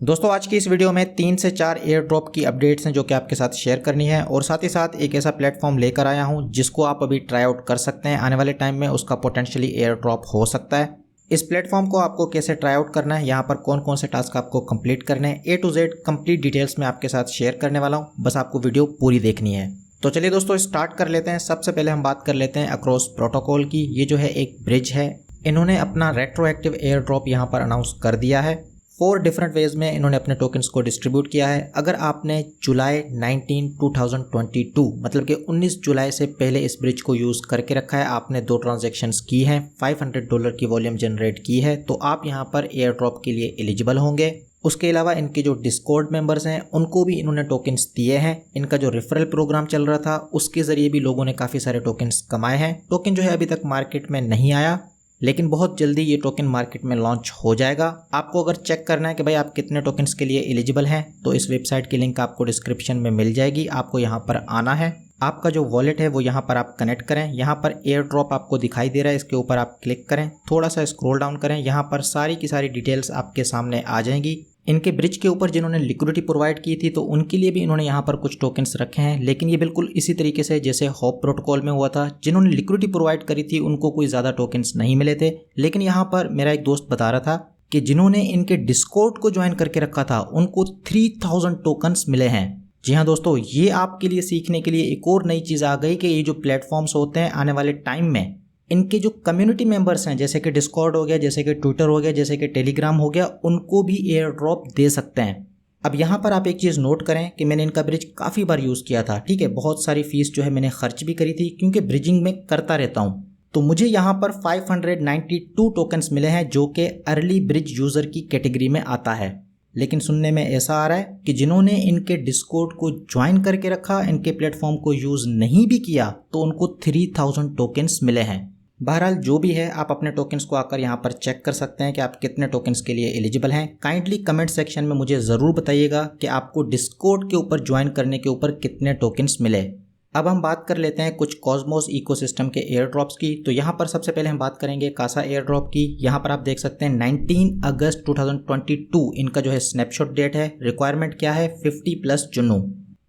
दोस्तों आज की इस वीडियो में 3 से 4 एयर ड्रॉप की अपडेट्स हैं जो कि आपके साथ शेयर करनी है और साथ ही साथ एक ऐसा प्लेटफॉर्म लेकर आया हूं जिसको आप अभी ट्राई आउट कर सकते हैं। आने वाले टाइम में उसका पोटेंशियली एयर ड्रॉप हो सकता है। इस प्लेटफॉर्म को आपको कैसे ट्राई आउट करना है, यहाँ पर कौन कौन से टास्क आपको कंप्लीट करने हैं, A to Z complete details में आपके साथ शेयर करने वाला हूँ। बस आपको वीडियो पूरी देखनी है। तो चलिए दोस्तों स्टार्ट कर लेते हैं। सबसे पहले हम बात कर लेते हैं अक्रॉस प्रोटोकॉल की। ये जो है एक ब्रिज है। इन्होंने अपना रेट्रोएक्टिव एयर ड्रॉप यहाँ पर अनाउंस कर दिया है। 4 डिफरेंट वेज में इन्होंने अपने टोकन्स को डिस्ट्रीब्यूट किया है। अगर आपने जुलाई 19, 2022 मतलब कि 19 जुलाई से पहले इस ब्रिज को यूज़ करके रखा है, आपने 2 ट्रांजैक्शंस की हैं, $500 की वॉल्यूम जनरेट की है, तो आप यहाँ पर एयर ड्रॉप के लिए एलिजिबल होंगे। उसके अलावा इनके जो डिस्कॉर्ड मेंबर्स हैं उनको भी इन्होंने टोकन्स दिए हैं। इनका जो रेफरल प्रोग्राम चल रहा था उसके ज़रिए भी लोगों ने काफ़ी सारे टोकन्स कमाए हैं। टोकन जो है अभी तक मार्केट में नहीं आया, लेकिन बहुत जल्दी ये टोकन मार्केट में लॉन्च हो जाएगा। आपको अगर चेक करना है कि भाई आप कितने टोकन्स के लिए एलिजिबल हैं, तो इस वेबसाइट की लिंक आपको डिस्क्रिप्शन में मिल जाएगी। आपको यहाँ पर आना है, आपका जो वॉलेट है वो यहाँ पर आप कनेक्ट करें। यहाँ पर एयर ड्रॉप आपको दिखाई दे रहा है, इसके ऊपर आप क्लिक करें, थोड़ा सा स्क्रॉल डाउन करें, यहाँ पर सारी की सारी डिटेल्स आपके सामने आ जाएंगी। इनके ब्रिज के ऊपर जिन्होंने लिक्विडिटी प्रोवाइड की थी तो उनके लिए भी इन्होंने यहाँ पर कुछ टोकन्स रखे हैं, लेकिन ये बिल्कुल इसी तरीके से जैसे हॉप प्रोटोकॉल में हुआ था। जिन्होंने लिक्विडिटी प्रोवाइड करी थी उनको कोई ज़्यादा टोकन्स नहीं मिले थे, लेकिन यहाँ पर मेरा एक दोस्त बता रहा था कि जिन्होंने इनके डिस्कॉर्ड को ज्वाइन करके रखा था उनको 3000 टोकन्स मिले हैं। जी हाँ दोस्तों, ये आपके लिए सीखने के लिए एक और नई चीज़ आ गई कि ये जो प्लेटफॉर्म्स होते हैं आने वाले टाइम में इनके जो कम्युनिटी मेंबर्स हैं, जैसे कि डिस्कॉर्ड हो गया, जैसे कि ट्विटर हो गया, जैसे कि टेलीग्राम हो गया, उनको भी एयर ड्रॉप दे सकते हैं। अब यहाँ पर आप एक चीज़ नोट करें कि मैंने इनका ब्रिज काफ़ी बार यूज़ किया था, ठीक है। बहुत सारी फीस जो है मैंने खर्च भी करी थी क्योंकि ब्रिजिंग में करता रहता हूँ। तो मुझे यहाँ पर 592 टोकन्स मिले हैं जो कि अर्ली ब्रिज यूज़र की कैटेगरी में आता है। लेकिन सुनने में ऐसा आ रहा है कि जिन्होंने इनके डिस्कॉर्ड को ज्वाइन करके रखा, इनके प्लेटफॉर्म को यूज़ नहीं भी किया, तो उनको 3000 टोकन्स मिले हैं। बहरहाल जो भी है, आप अपने टोकन्स को आकर यहाँ पर चेक कर सकते हैं कि आप कितने टोकन्स के लिए एलिजिबल हैं। काइंडली कमेंट सेक्शन में मुझे ज़रूर बताइएगा कि आपको डिस्कॉर्ड के ऊपर ज्वाइन करने के ऊपर कितने टोकन्स मिले। अब हम बात कर लेते हैं कुछ कॉस्मोस इकोसिस्टम के एयर ड्रॉप्स की। तो यहाँ पर सबसे पहले हम बात करेंगे कासा एयर ड्रॉप की। यहाँ पर आप देख सकते हैं 19 अगस्त 2022 इनका जो है स्नैपशॉट डेट है। रिक्वायरमेंट क्या है? 50+ जुनू।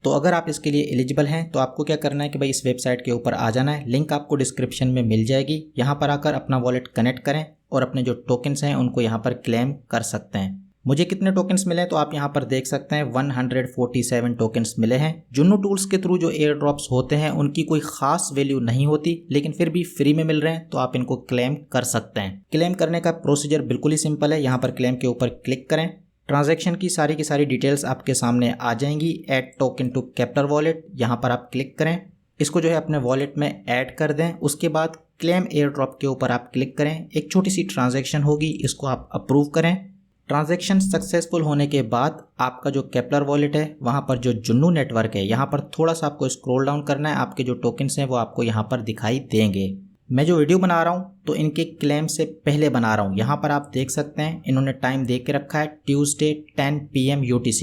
तो अगर आप इसके लिए एलिजिबल हैं तो आपको क्या करना है कि भाई इस वेबसाइट के ऊपर आ जाना है। लिंक आपको डिस्क्रिप्शन में मिल जाएगी। यहाँ पर आकर अपना वॉलेट कनेक्ट करें और अपने जो टोकन्स हैं उनको यहाँ पर क्लेम कर सकते हैं। मुझे कितने टोकन्स मिले तो आप यहाँ पर देख सकते हैं 147 टोकन्स मिले हैं। जुनू टूल्स के थ्रू जो एयर ड्रॉप्स होते हैं उनकी कोई खास वैल्यू नहीं होती, लेकिन फिर भी फ्री में मिल रहे हैं तो आप इनको क्लेम कर सकते हैं। क्लेम करने का प्रोसीजर बिल्कुल ही सिंपल है। यहाँ पर क्लेम के ऊपर क्लिक करें, ट्रांजैक्शन की सारी डिटेल्स आपके सामने आ जाएंगी। Add token to Keplr wallet, यहाँ पर आप क्लिक करें, इसको जो है अपने वॉलेट में ऐड कर दें। उसके बाद क्लेम एयर ड्रॉप के ऊपर आप क्लिक करें। एक छोटी सी ट्रांजैक्शन होगी, इसको आप अप्रूव करें। ट्रांजैक्शन सक्सेसफुल होने के बाद आपका जो केप्लर वॉलेट है वहाँ पर जो जुनू नेटवर्क है, यहाँ पर थोड़ा सा आपको स्क्रॉल डाउन करना है। आपके जो टोकन्स हैं वो आपको यहाँ पर दिखाई देंगे। मैं जो वीडियो बना रहा हूँ तो इनके क्लेम से पहले बना रहा हूँ। यहाँ पर आप देख सकते हैं इन्होंने टाइम दे के रखा है ट्यूसडे 10 PM UTC।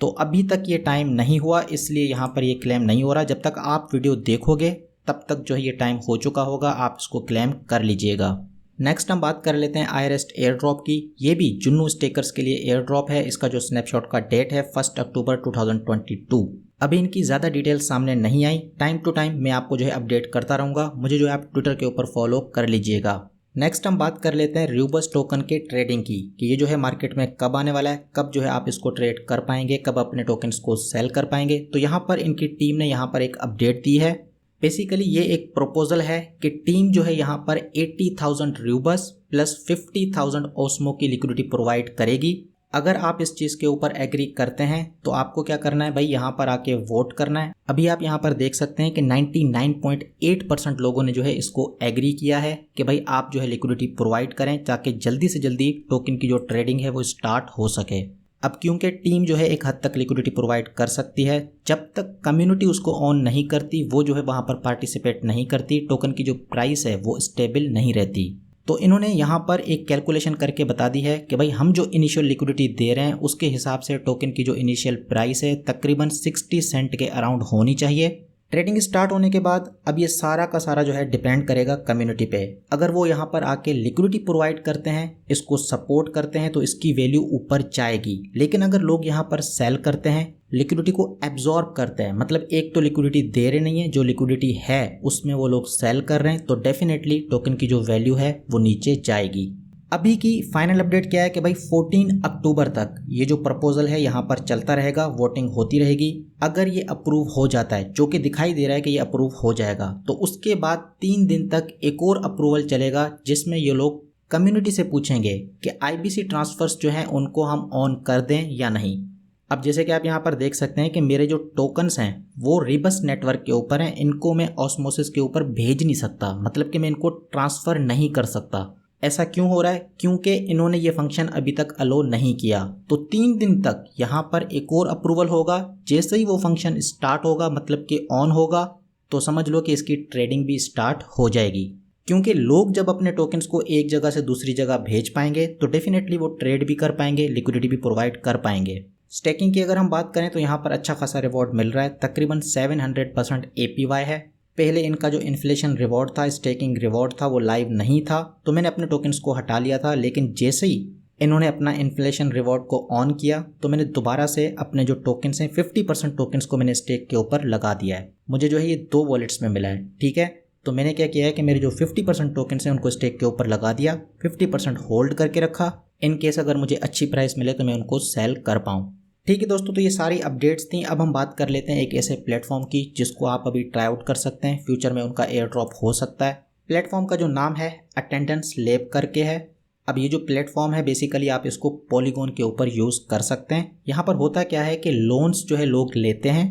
तो अभी तक ये टाइम नहीं हुआ, इसलिए यहाँ पर ये क्लेम नहीं हो रहा। जब तक आप वीडियो देखोगे तब तक जो है ये टाइम हो चुका होगा, आप इसको क्लेम कर लीजिएगा। नेक्स्ट हम बात कर लेते हैं आईरेस्ट एयर ड्रॉप की। ये भी जुनू स्टेकर्स के लिए एयर ड्रॉप है। इसका जो स्नैपशॉट का डेट है 1 अक्टूबर 2022। अभी इनकी ज़्यादा डिटेल्स सामने नहीं आई। टाइम टू टाइम मैं आपको जो है अपडेट करता रहूँगा। मुझे जो है आप ट्विटर के ऊपर फॉलो कर लीजिएगा। नेक्स्ट हम बात कर लेते हैं र्यूबस टोकन के ट्रेडिंग की कि ये जो है मार्केट में कब आने वाला है, कब जो है आप इसको ट्रेड कर पाएंगे, कब अपने टोकन्स को सेल कर पाएंगे। तो यहाँ पर इनकी टीम ने यहाँ पर एक अपडेट दी है। बेसिकली ये एक प्रपोजल है कि टीम जो है यहाँ पर 80,000 र्यूबस प्लस 50,000 ओस्मो की लिक्विडिटी प्रोवाइड करेगी। अगर आप इस चीज़ के ऊपर एग्री करते हैं तो आपको क्या करना है भाई, यहाँ पर आके वोट करना है। अभी आप यहाँ पर देख सकते हैं कि 99.8% लोगों ने जो है इसको एग्री किया है कि भाई आप जो है लिक्विडिटी प्रोवाइड करें ताकि जल्दी से जल्दी टोकन की जो ट्रेडिंग है वो स्टार्ट हो सके। अब क्योंकि टीम जो है एक हद तक लिक्विडिटी प्रोवाइड कर सकती है, जब तक कम्युनिटी उसको ऑन नहीं करती, वो जो है वहाँ पर पार्टिसिपेट नहीं करती, टोकन की जो प्राइस है वो स्टेबल नहीं रहती। तो इन्होंने यहाँ पर एक कैलकुलेशन करके बता दी है कि भाई हम जो इनिशियल लिक्विडिटी दे रहे हैं उसके हिसाब से टोकन की जो इनिशियल प्राइस है तकरीबन 60 सेंट के अराउंड होनी चाहिए। ट्रेडिंग स्टार्ट होने के बाद अब ये सारा का सारा जो है डिपेंड करेगा कम्युनिटी पे। अगर वो यहाँ पर आके लिक्विडिटी प्रोवाइड करते हैं, इसको सपोर्ट करते हैं, तो इसकी वैल्यू ऊपर जाएगी। लेकिन अगर लोग यहाँ पर सेल करते हैं, लिक्विडिटी को एब्जॉर्ब करते हैं, मतलब एक तो लिक्विडिटी दे रहे नहीं है, जो लिक्विडिटी है उसमें वो लोग सेल कर रहे हैं, तो डेफिनेटली टोकन की जो वैल्यू है वो नीचे जाएगी। अभी की फाइनल अपडेट क्या है कि भाई 14 अक्टूबर तक ये जो प्रपोजल है यहाँ पर चलता रहेगा, वोटिंग होती रहेगी। अगर ये अप्रूव हो जाता है, जो कि दिखाई दे रहा है कि ये अप्रूव हो जाएगा, तो उसके बाद 3 दिन तक एक और अप्रूवल चलेगा जिसमें ये लोग कम्युनिटी से पूछेंगे कि IBC ट्रांसफर्स जो हैं उनको हम ऑन कर दें या नहीं। अब जैसे कि आप यहाँ पर देख सकते हैं कि मेरे जो टोकन्स हैं वो रिबस नेटवर्क के ऊपर हैं, इनको मैं ऑस्मोसिस के ऊपर भेज नहीं सकता, मतलब कि मैं इनको ट्रांसफ़र नहीं कर सकता। ऐसा क्यों हो रहा है? क्योंकि इन्होंने ये फंक्शन अभी तक अलो नहीं किया। तो 3 दिन तक यहाँ पर एक और अप्रूवल होगा। जैसे ही वो फंक्शन स्टार्ट होगा, मतलब कि ऑन होगा, तो समझ लो कि इसकी ट्रेडिंग भी स्टार्ट हो जाएगी। क्योंकि लोग जब अपने टोकन्स को एक जगह से दूसरी जगह भेज पाएंगे तो डेफिनेटली वो ट्रेड भी कर पाएंगे, लिक्विडिटी भी प्रोवाइड कर पाएंगे। स्टेकिंग की अगर हम बात करें तो यहाँ पर अच्छा खासा रिवॉर्ड मिल रहा है, तकरीबन 700% APY है। पहले इनका जो इन्फ्लेशन रिवॉर्ड था, स्टेकिंग रिवॉर्ड था, वो लाइव नहीं था, तो मैंने अपने टोकन्स को हटा लिया था। लेकिन जैसे ही इन्होंने अपना इन्फ्लेशन रिवॉर्ड को ऑन किया तो मैंने दोबारा से अपने जो टोकन्स हैं 50% टोकन्स को मैंने स्टेक के ऊपर लगा दिया है। मुझे जो है ये 2 वॉलेट्स में मिला है, ठीक है। तो मैंने क्या किया है कि मेरे जो 50% टोकन्स हैं उनको स्टेक के ऊपर लगा दिया, 50% होल्ड करके रखा, इन केस अगर मुझे अच्छी प्राइस मिले तो मैं उनको सेल कर पाऊँ। ठीक है दोस्तों, तो ये सारी अपडेट्स थी। अब हम बात कर लेते हैं एक ऐसे प्लेटफॉर्म की जिसको आप अभी ट्राई आउट कर सकते हैं, फ्यूचर में उनका एयर ड्रॉप हो सकता है। प्लेटफॉर्म का जो नाम है अटेंडेंस लैब करके है। अब ये जो प्लेटफॉर्म है बेसिकली आप इसको पॉलीगॉन के ऊपर यूज़ कर सकते हैं। यहाँ पर होता क्या है कि लोन्स जो है लोग लेते हैं,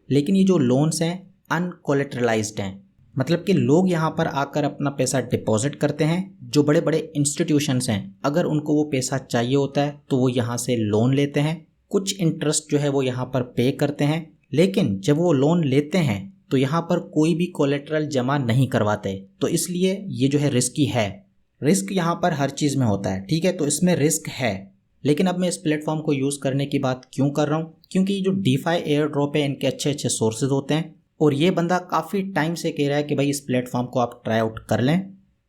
लेकिन ये जो लोन्स हैं अनकोलेटरलाइज्ड हैं, मतलब कि लोग यहाँ पर आकर अपना पैसा डिपॉजिट करते हैं। जो बड़े बड़े इंस्टीट्यूशंस हैं, अगर उनको वो पैसा चाहिए होता है तो वो यहाँ से लोन लेते हैं, कुछ इंटरेस्ट जो है वो यहाँ पर पे करते हैं। लेकिन जब वो लोन लेते हैं तो यहाँ पर कोई भी कोलेटरल जमा नहीं करवाते, तो इसलिए ये जो है रिस्की है। रिस्क यहाँ पर हर चीज़ में होता है, ठीक है, तो इसमें रिस्क है। लेकिन अब मैं इस प्लेटफॉर्म को यूज़ करने की बात क्यों कर रहा हूँ? क्योंकि ये जो DeFi एयर ड्रॉप है इनके अच्छे अच्छे सोर्सेज होते हैं, और ये बंदा काफ़ी टाइम से कह रहा है कि भाई इस प्लेटफॉर्म को आप ट्राई आउट कर लें।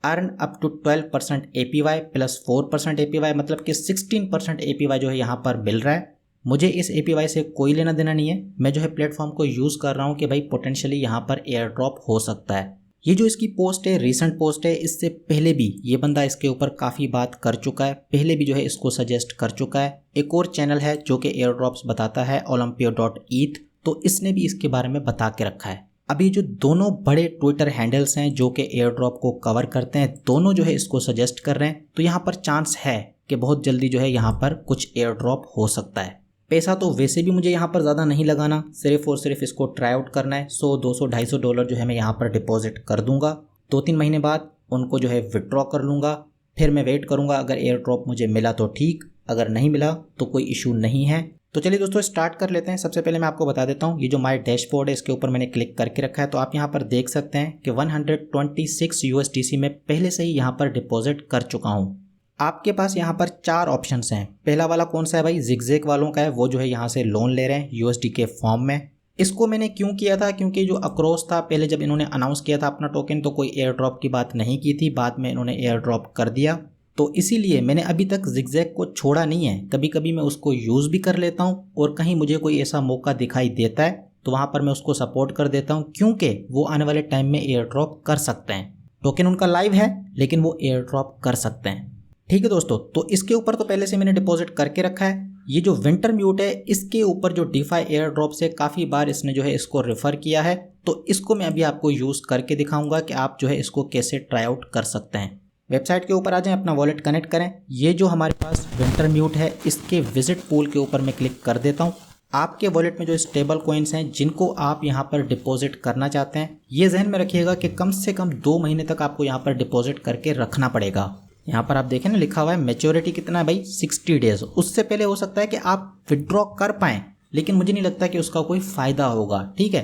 Earn up to 12% APY plus 4% APY, मतलब कि 16% APY जो है यहाँ पर मिल रहा है। मुझे इस APY से कोई लेना देना नहीं है, मैं जो है प्लेटफॉर्म को यूज़ कर रहा हूँ कि भाई पोटेंशियली यहाँ पर एयर ड्रॉप हो सकता है। ये जो इसकी पोस्ट है रीसेंट पोस्ट है, इससे पहले भी ये बंदा इसके ऊपर काफ़ी बात कर चुका है, पहले भी जो है इसको सजेस्ट कर चुका है। एक और चैनल है जो कि एयर ड्रॉप्स बताता है, olympio.eth, तो इसने भी इसके बारे में बता के रखा है। अभी जो दोनों बड़े ट्विटर हैंडल्स हैं जो कि एयर ड्रॉप को कवर करते हैं, दोनों जो है इसको सजेस्ट कर रहे हैं, तो यहाँ पर चांस है कि बहुत जल्दी जो है यहाँ पर कुछ एयर ड्रॉप हो सकता है। पैसा तो वैसे भी मुझे यहाँ पर ज़्यादा नहीं लगाना, सिर्फ और सिर्फ इसको ट्राई आउट करना है। 100, 200, $250 जो है मैं यहाँ पर डिपॉजिट कर दूंगा, 2-3 महीने बाद उनको जो है विड्रॉ कर लूँगा, फिर मैं वेट करूँगा। अगर एयर ड्रॉप मुझे मिला तो ठीक, अगर नहीं मिला तो कोई इशू नहीं है। तो चलिए दोस्तों स्टार्ट कर लेते हैं। सबसे पहले मैं आपको बता देता हूँ, ये जो माय डैशबोर्ड है इसके ऊपर मैंने क्लिक करके रखा है, तो आप यहाँ पर देख सकते हैं कि 126 USDC में पहले से ही यहाँ पर डिपॉजिट कर चुका हूँ। आपके पास यहाँ पर 4 ऑप्शंस हैं। पहला वाला कौन सा है भाई? ZigZag वालों का है, वो जो है यहाँ से लोन ले रहे हैं USD के फॉर्म में। इसको मैंने क्यों किया था? क्योंकि जो अक्रॉस था, पहले जब इन्होंने अनाउंस किया था अपना टोकन तो कोई एयर ड्रॉप की बात नहीं की थी, बाद में इन्होंने एयर ड्रॉप कर दिया, तो इसीलिए मैंने अभी तक ZigZag को छोड़ा नहीं है। कभी कभी मैं उसको यूज़ भी कर लेता हूँ, और कहीं मुझे कोई ऐसा मौका दिखाई देता है तो वहाँ पर मैं उसको सपोर्ट कर देता हूँ, क्योंकि वो आने वाले टाइम में एयर ड्रॉप कर सकते हैं। टोकन उनका लाइव है लेकिन वो एयर ड्रॉप कर सकते हैं। ठीक है दोस्तों, तो इसके ऊपर तो पहले से मैंने डिपॉजिट करके रखा है। ये जो विंटरम्यूट है इसके ऊपर जो DeFi एयर ड्रॉप से काफ़ी बार इसने जो है इसको रेफ़र किया है, तो इसको मैं अभी आपको यूज़ करके दिखाऊंगा कि आप जो है इसको कैसे ट्राई आउट कर सकते हैं। वेबसाइट के ऊपर आ जाएं, अपना वॉलेट कनेक्ट करें। ये जो हमारे पास विंटरम्यूट है इसके विजिट पूल के ऊपर मैं क्लिक कर देता हूँ। आपके वॉलेट में जो स्टेबल कॉइन्स हैं जिनको आप यहाँ पर डिपॉजिट करना चाहते हैं, ये जहन में रखिएगा कि कम से कम 2 महीने तक आपको यहाँ पर डिपॉजिट करके रखना पड़ेगा। यहाँ पर आप देखें ना, लिखा हुआ है मैच्योरिटी कितना है भाई, 60 डेज। उससे पहले हो सकता है कि आप विड्रॉ कर पाएँ, लेकिन मुझे नहीं लगता कि उसका कोई फ़ायदा होगा। ठीक है,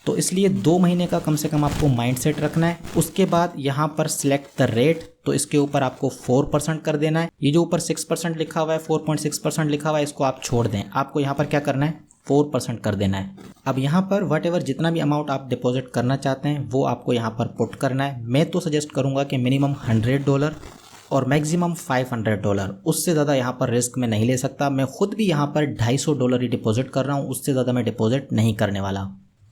तो इसलिए 2 महीने का कम से कम आपको माइंडसेट रखना है। उसके बाद यहाँ पर सिलेक्ट द रेट, तो इसके ऊपर आपको 4% कर देना है। ये जो ऊपर 6% लिखा हुआ है, 4.6% लिखा हुआ है, इसको आप छोड़ दें। आपको यहाँ पर क्या करना है, 4% कर देना है। अब यहाँ पर वट एवर जितना भी अमाउंट आप डिपॉजिट करना चाहते हैं वो आपको यहाँ पर पुट करना है। मैं तो सजेस्ट करूँगा कि मिनिमम $100 और मैक्सिमम $500, उससे ज़्यादा यहाँ पर रिस्क मैं नहीं ले सकता। मैं खुद भी यहाँ पर $250 ही डिपॉजिट कर रहा हूँ, उससे ज़्यादा मैं डिपॉजिट नहीं करने वाला।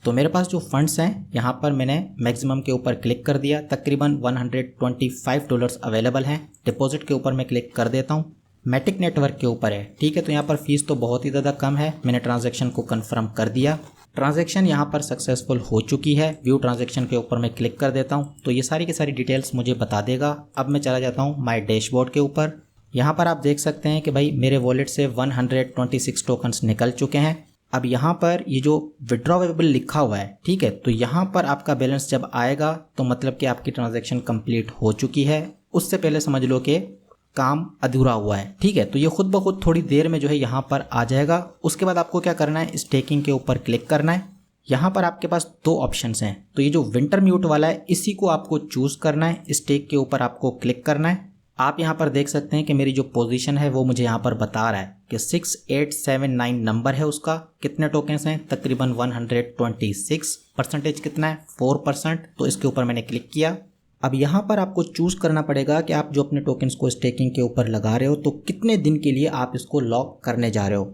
तो मेरे पास जो फंड्स हैं यहाँ पर मैंने मैक्सिमम के ऊपर क्लिक कर दिया, तकरीबन $125 अवेलेबल हैं। डिपॉजिट के ऊपर मैं क्लिक कर देता हूँ। मैटिक नेटवर्क के ऊपर है, ठीक है। तो यहाँ पर फीस तो बहुत ही ज़्यादा कम है। मैंने ट्रांजैक्शन को कंफर्म कर दिया। ट्रांजैक्शन यहाँ पर सक्सेसफुल हो चुकी है। व्यू ट्रांजैक्शन के ऊपर मैं क्लिक कर देता हूँ तो ये सारी की सारी डिटेल्स मुझे बता देगा। अब मैं चला जाता हूँ माय डैशबोर्ड के ऊपर। यहाँ पर आप देख सकते हैं कि भाई मेरे वॉलेट से 126 टोकन्स निकल चुके हैं। अब यहाँ पर ये जो विड्रॉवेबल लिखा हुआ है, ठीक है, तो यहाँ पर आपका बैलेंस जब आएगा तो मतलब कि आपकी ट्रांजैक्शन कंप्लीट हो चुकी है। उससे पहले समझ लो कि काम अधूरा हुआ है, ठीक है। तो ये खुद ब खुद थोड़ी देर में जो है यहाँ पर आ जाएगा। उसके बाद आपको क्या करना है, स्टेकिंग के ऊपर क्लिक करना है। यहाँ पर आपके पास दो ऑप्शंस हैं, तो ये जो विंटर म्यूट वाला है इसी को आपको चूज करना है। स्टेक के ऊपर आपको क्लिक करना है। आप यहाँ पर देख सकते हैं कि मेरी जो पोजीशन है वो मुझे यहाँ पर बता रहा है कि 6879 नंबर है उसका। कितने टोकन्स हैं, तकरीबन 126। परसेंटेज कितना है, 4%। तो इसके ऊपर मैंने क्लिक किया। अब यहाँ पर आपको चूज करना पड़ेगा कि आप जो अपने टोकन्स को स्टेकिंग के ऊपर लगा रहे हो तो कितने दिन के लिए आप इसको लॉक करने जा रहे हो।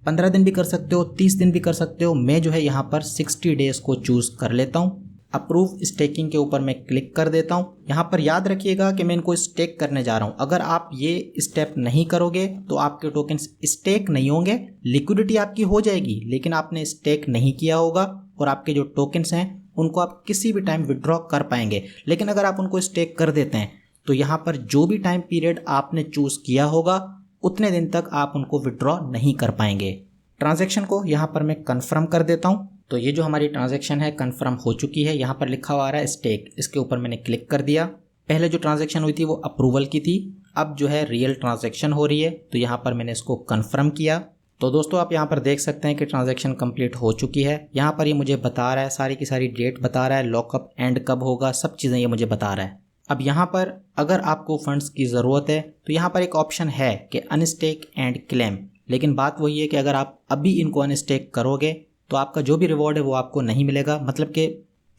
15 दिन भी कर सकते हो, 30 दिन भी कर सकते हो। मैं जो है यहाँ पर 60 डेज को चूज कर लेता हूँ। अप्रूव स्टेकिंग के ऊपर मैं क्लिक कर देता हूँ। यहाँ पर याद रखिएगा कि मैं इनको स्टेक करने जा रहा हूँ। अगर आप ये स्टेप नहीं करोगे तो आपके टोकन्स स्टेक नहीं होंगे। लिक्विडिटी आपकी हो जाएगी लेकिन आपने स्टेक नहीं किया होगा और आपके जो टोकन्स हैं उनको आप किसी भी टाइम विड्रॉ कर पाएंगे। लेकिन अगर आप उनको स्टेक कर देते हैं तो यहाँ पर जो भी टाइम पीरियड आपने चूज किया होगा उतने दिन तक आप उनको विड्रॉ नहीं कर पाएंगे। ट्रांजैक्शन को यहाँ पर मैं कंफर्म कर देता हूँ। तो ये जो हमारी ट्रांजैक्शन है कंफर्म हो चुकी है। यहाँ पर लिखा हुआ आ रहा है स्टेक, इसके ऊपर मैंने क्लिक कर दिया। पहले जो ट्रांजैक्शन हुई थी वो अप्रूवल की थी, अब जो है रियल ट्रांजैक्शन हो रही है। तो यहाँ पर मैंने इसको कंफर्म किया। तो दोस्तों आप यहाँ पर देख सकते हैं कि ट्रांजैक्शन कंप्लीट हो चुकी है। यहाँ पर ये मुझे बता रहा है, सारी की सारी डेट बता रहा है, लॉकअप एंड कब होगा, सब चीज़ें ये मुझे बता रहा है। अब यहाँ पर अगर आपको फंड्स की ज़रूरत है तो यहाँ पर एक ऑप्शन है कि अनस्टेक एंड क्लेम। लेकिन बात वही है कि अगर आप अभी इनको अनस्टेक करोगे तो आपका जो भी रिवॉर्ड है वो आपको नहीं मिलेगा। मतलब कि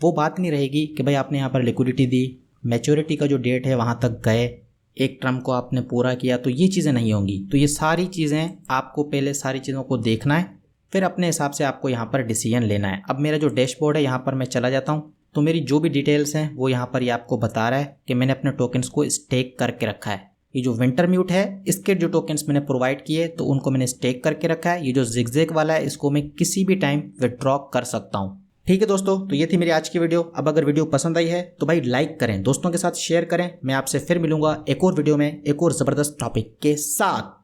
वो बात नहीं रहेगी कि भाई आपने यहाँ पर लिक्विडिटी दी, मैच्योरिटी का जो डेट है वहाँ तक गए, एक टर्म को आपने पूरा किया, तो ये चीज़ें नहीं होंगी। तो ये सारी चीज़ें आपको पहले सारी चीज़ों को देखना है, फिर अपने हिसाब से आपको यहाँ पर डिसीजन लेना है। अब मेरा जो डैशबोर्ड है यहाँ पर मैं चला जाता हूँ तो मेरी जो भी डिटेल्स हैं वो यहाँ पर ये आपको बता रहा है कि मैंने अपने टोकन्स को स्टेक करके रखा है। ये जो विंटर म्यूट है इसके जो टोकन्स मैंने प्रोवाइड किए तो उनको मैंने स्टेक करके रखा है। ये जो जिगजैग वाला है इसको मैं किसी भी टाइम विड्रॉ कर सकता हूँ। ठीक है दोस्तों, तो ये थी मेरी आज की वीडियो। अब अगर वीडियो पसंद आई है तो भाई लाइक करें, दोस्तों के साथ शेयर करें। मैं आपसे फिर मिलूंगा एक और वीडियो में एक और ज़बरदस्त टॉपिक के साथ।